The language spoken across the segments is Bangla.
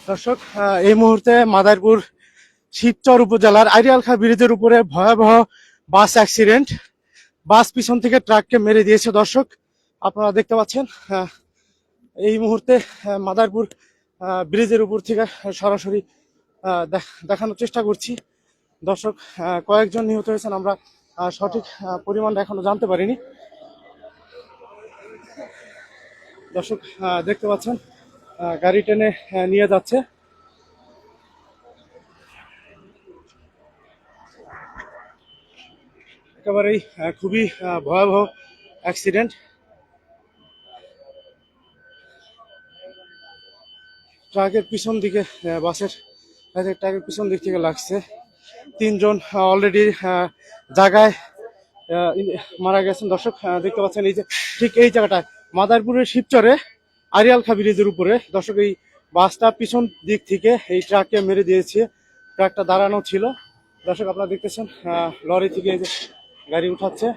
দর্শক, এই মুহূর্তে মাদারীপুর শিবচর উপজেলার আড়িয়ালখাঁ ব্রিজের উপরে ভয়াবহ বাস অ্যাক্সিডেন্ট। বাস পিছন থেকে ট্রাককে মেরে দিয়েছে। দর্শক, আপনারা দেখতে পাচ্ছেন এই মুহূর্তে মাদারীপুর ব্রিজের উপর থেকে সরাসরি দেখানোর চেষ্টা করছি। দর্শক, কয়েকজন নিহত হয়েছেন, আমরা সঠিক পরিমাণটা এখনো জানতে পারিনি। দর্শক, দেখতে পাচ্ছেন গাড়ি টেনে নিয়ে যাচ্ছে। একেবারেই খুবই ভয়াবহ অ্যাক্সিডেন্ট। ট্রাকের পিছন দিকে বাসের ট্রাকের পিছন দিক থেকে লাগছে। 3 জন অলরেডি জায়গায় মারা গেছেন। দর্শক, দেখতে পাচ্ছেন এই যে ঠিক এই জায়গাটায় মাদারীপুরের শিবচরে আড়িয়ালখাঁ ব্রিজের উপরে। দর্শক, এই বাসটা পিছন দিক থেকে এই ট্রাককে মেরে দিয়েছে। ট্রাকটা দাঁড়ানো ছিল। দর্শক, আপনারা দেখতেছেন লরি থেকে এই যে গাড়ি উঠাচ্ছে।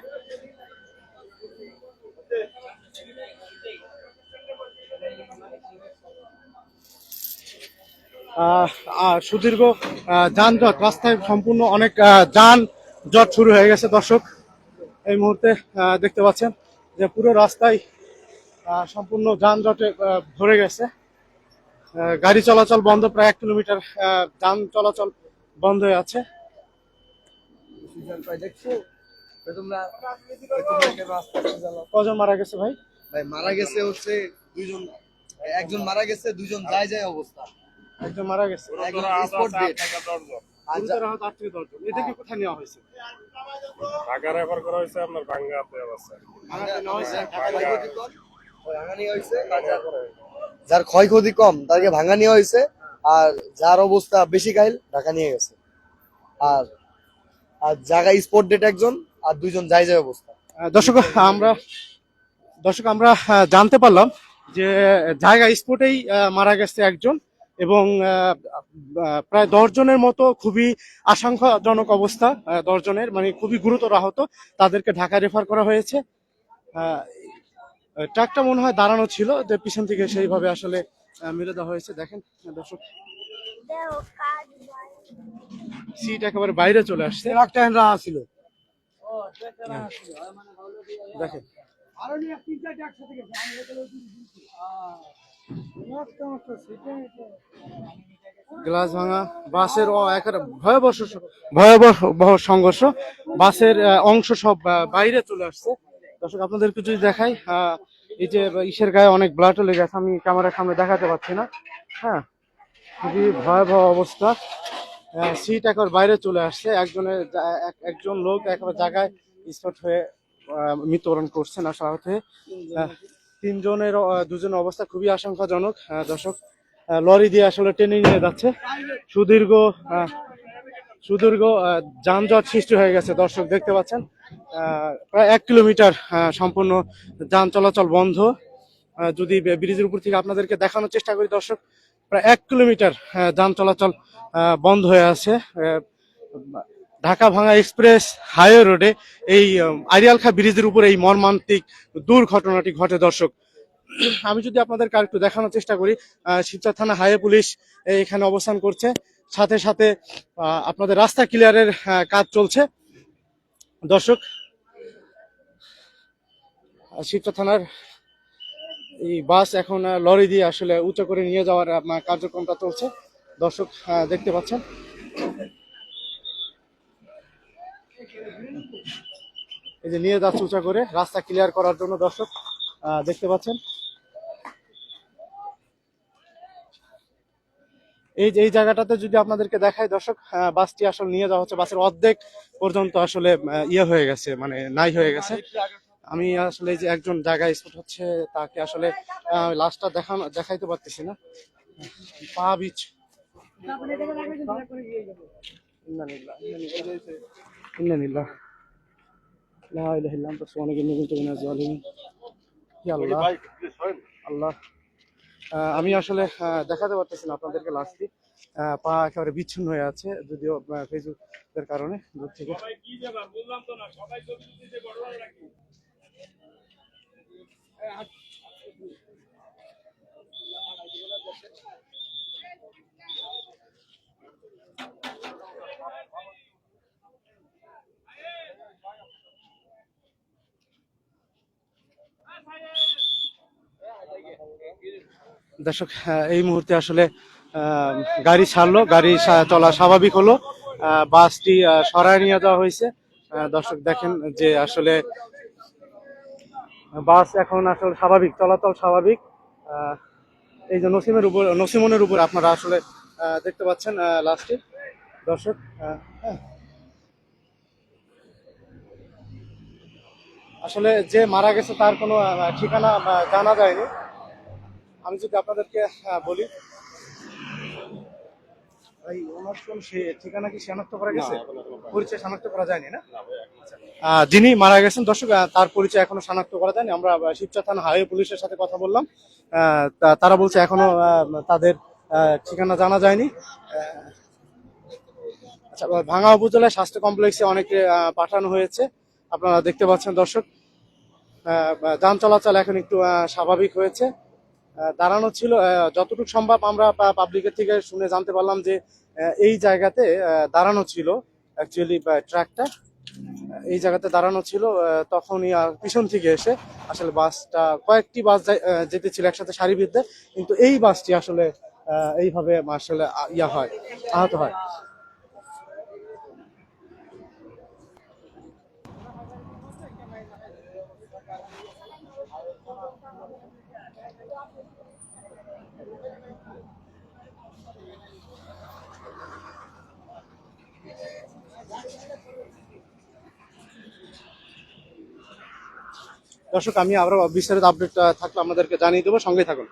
সুদীর্ঘ যানজট, রাস্তায় সম্পূর্ণ অনেক যানজট শুরু হয়ে গেছে। দর্শক, এই মুহূর্তে দেখতে পাচ্ছেন যে পুরো রাস্তায় সম্পূর্ণ যানজটে ভরে গেছে। গাড়ি চলাচল বন্ধ, প্রায় 1 কিলোমিটার যান চলাচল বন্ধ হয়ে আছে। কজন মারা গেছে ভাই? ভাই মারা গেছে হচ্ছে 2 জন, একজন মারা গেছে, 2 জন যায় অবস্থা। একজন মারা গেছে, স্পট ডেট। গুরুতর আহত 8 থেকে 10 জন। এটাকে কোথায় নেওয়া হয়েছে? ঢাকা রেফার করা হয়েছে আপনার ভাঙ্গাতে অবস্থায়। যার ক্ষয়ক্ষতি কম তাকে ভাঙা নেওয়া হয়েছে, আর যার অবস্থা বেশি ঘাইল ঢাকা নিয়ে গেছে। আর আর জায়গায় স্পট ডেট একজন, আর 2 জন যায় অবস্থা। দর্শক, আমরা জানতে পারলাম যে জায়গা স্পটেই মারা গেছে একজন, এবং প্রায় 10 জনের মতো খুবই আশঙ্কাজনক অবস্থা। 10 জনের মানে খুবই গুরুতর আহত, তাদেরকে ঢাকা রেফার করা হয়েছে। ট্রাকটা মনে হয় দাঁড়ানো ছিল, যে পিছন থেকে সেইভাবে আসলে মেরে দেওয়া হয়েছে। দেখেন দর্শক, সিট একেবারে বাইরে চলে আসছে। ছিল দেখেন, গ্লাস ভাঙা, বাসের ভয়াবহ সংঘর্ষ। বাসের অংশ সব বাইরে চলে আসছে। দর্শক, আপনাদেরকে যদি দেখাই, এই যে ইসের গায়ে অনেক ব্লাড লেগে গেছে, আমি ক্যামেরার সামনে দেখাতে পারছি না। হ্যাঁ, খুবই ভয়াবহ অবস্থা। সিট একবার বাইরে চলে আসছে। একজন লোক একেবারে জায়গায় স্পট হয়ে মৃত্যুবরণ করছেন আর আহত হয়ে। 3 জনের 2 জনের অবস্থা খুবই আশঙ্কাজনক। দর্শক, লরি দিয়ে আসলে টেনে নিয়ে যাচ্ছে। সুদীর্ঘ যানজট সৃষ্টি হয়ে গেছে। দর্শক, দেখতে পাচ্ছেন প্রায় 1 কিলোমিটার সম্পূর্ণ যান চলাচল বন্ধ। যদি ব্রিজের উপর থেকে আপনাদেরকে দেখানোর চেষ্টা করি, দর্শক, প্রায় 1 কিলোমিটার যান চলাচল বন্ধ হয়ে আছে। ঢাকা ভাঙ্গা এক্সপ্রেস হাইওয়ে রোডে এই আড়িয়ালখাঁ ব্রিজের উপরে এই মর্মান্তিক দুর্ঘটনাটি ঘটে। দর্শক, আমি যদি আপনাদেরকে আরেকটু দেখানোর চেষ্টা করি, শিবচর থানা হাইওয়ে পুলিশ এখানে অবস্থান করছে। সাথে সাথে আপনাদের রাস্তা ক্লিয়ারের কাজ চলছে। দর্শক, শিবচর থানার এই বাস এখন লরি দিয়ে আসলে উঁচু করে নিয়ে যাওয়ার কার্যক্রমটা চলছে। দর্শক, দেখতে পাচ্ছেন এই যে নিয়ে যাচ্ছে উঁচা করে রাস্তা ক্লিয়ার করার জন্য। দর্শক, দেখতে পাচ্ছেন এই জায়গাটাতে যদি আপনাদেরকে দেখাই, দর্শক, বাসটি আসলে নিয়ে যাওয়া হচ্ছে। বাসের অর্ধেক পর্যন্ত আসলে হয়ে গেছে, মানে নাই হয়ে গেছে। আমি আসলে এই যে একজন জায়গায় স্পট হচ্ছে, তাকে আসলে লাশটা দেখাইতে পারতেছি না। পা বিচ আল্লাহ, আমি আসলে দেখাতে পারতেছি না আপনাদেরকে লাশটি। পা একেবারে বিচ্ছিন্ন হয়ে আছে, যদিও ফেসবুকের কারণে দূর থেকে। দর্শক এই মুহূর্তে আসলে আহ, গাড়ি ছাড়লো, গাড়ি চলা স্বাভাবিক হলো। বাসটি সরায় নিয়ে যাওয়া হয়েছে। দর্শক দেখেন যে আসলে বাস এখন আসলে স্বাভাবিক, চলাচল স্বাভাবিক। আহ, এই যে নসিমনের উপর আপনারা আসলে দেখতে পাচ্ছেন লাস্টে দর্শক। হ্যাঁ, আসলে যে মারা গেছে তার কোনো ঠিকানা জানা যায়নি। আমি যদি আপনাদেরকে বলি, ভাই ওনার কোন ঠিকানা কি শনাক্ত করা গেছে? পরিচয় শনাক্ত করা যায়নি না? যিনি মারা গেছেন দর্শক, তার পরিচয় এখনো শনাক্ত করা যায়নি। আমরা শিবচর থানা হাইওয়ে পুলিশের সাথে কথা বললাম। তারা বলছে এখনো তাদের ঠিকানা জানা যায়নি। আচ্ছা, ভাঙ্গা উপজেলা স্বাস্থ্য কমপ্লেক্সে অনেকে পাঠানো হয়েছে। আপনারা দেখতে পাচ্ছেন দর্শক, যান চলাচল এখন একটু স্বাভাবিক হয়েছে। দাঁড়ানো ছিল, যতটুকু সম্ভব আমরা পাবলিকের থেকে শুনে জানতে পারলাম যে এই জায়গাতে দাঁড়ানো ছিল অ্যাকচুয়ালি ট্রাকটা এই জায়গাতে দাঁড়ানো ছিল। তখনই আর পিছন থেকে এসে আসলে বাসটা, কয়েকটি বাস যেতে ছিল একসাথে সারিবদ্ধ, কিন্তু এই বাসটি আসলে এইভাবে আসলে আহত হয়। দর্শক আমি আবারও বিস্তারিত আপডেট থাকলে আমাদেরকে জানিয়ে দেবো, সঙ্গে থাকুন।